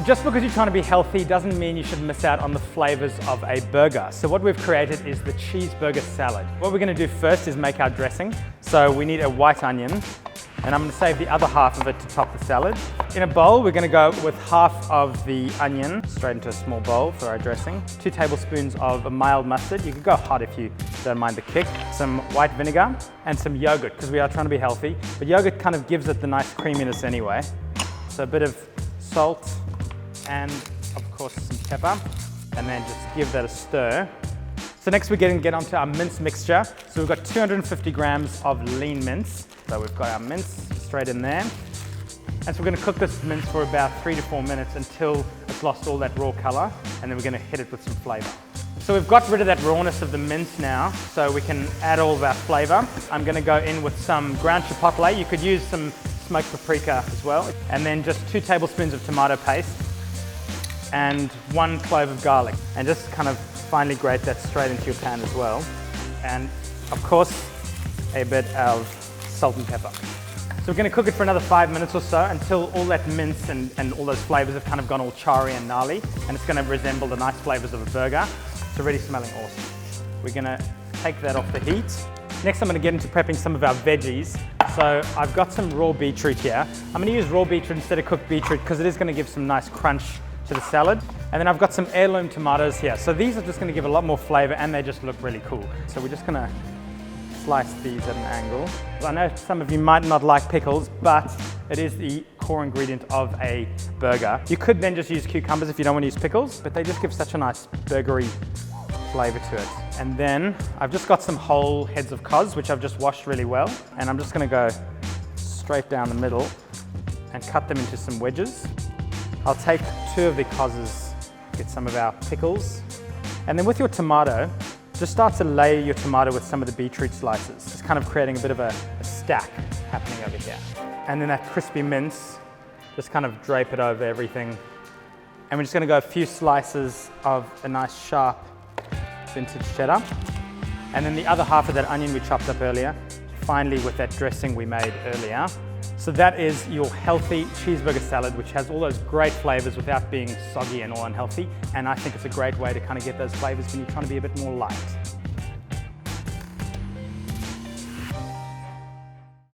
So just because you're trying to be healthy doesn't mean you should miss out on the flavors of a burger. So what we've created is the cheeseburger salad. What we're gonna do first is make our dressing. So we need a white onion, and I'm gonna save the other half of it to top the salad. In a bowl, we're gonna go with half of the onion straight into a small bowl for our dressing. 2 tablespoons of a mild mustard. You can go hot if you don't mind the kick. Some white vinegar and some yogurt, because we are trying to be healthy. But yogurt kind of gives it the nice creaminess anyway. So a bit of salt and of course some pepper, and then just give that a stir. So next we're going to get onto our mince mixture. So we've got 250 grams of lean mince. So we've got our mince straight in there. And so we're going to cook this mince for about 3 to 4 minutes until it's lost all that raw color, and then we're going to hit it with some flavor. So we've got rid of that rawness of the mince now, so we can add all of our flavor. I'm going to go in with some ground chipotle. You could use some smoked paprika as well. And then just 2 tablespoons of tomato paste and 1 clove of garlic. And just kind of finely grate that straight into your pan as well. And of course, a bit of salt and pepper. So we're going to cook it for another 5 minutes or so until all that mince and all those flavors have kind of gone all charry and gnarly, and it's going to resemble the nice flavors of a burger. It's already smelling awesome. We're going to take that off the heat. Next, I'm going to get into prepping some of our veggies. So I've got some raw beetroot here. I'm going to use raw beetroot instead of cooked beetroot because it is going to give some nice crunch to the salad. And then I've got some heirloom tomatoes here. So these are just going to give a lot more flavor, and they just look really cool. So we're just going to slice these at an angle. I know some of you might not like pickles, but it is the core ingredient of a burger. You could then just use cucumbers if you don't want to use pickles, but they just give such a nice burgery flavor to it. And then I've just got some whole heads of cos, which I've just washed really well. And I'm just going to go straight down the middle and cut them into some wedges. I'll take 2 of the cosses, get some of our pickles. And then with your tomato, just start to layer your tomato with some of the beetroot slices. Just kind of creating a bit of a stack happening over here. And then that crispy mince, just kind of drape it over everything. And we're just going to go a few slices of a nice sharp vintage cheddar. And then the other half of that onion we chopped up earlier, finally with that dressing we made earlier. So that is your healthy cheeseburger salad, which has all those great flavors without being soggy and all unhealthy. And I think it's a great way to kind of get those flavors when you're trying to be a bit more light.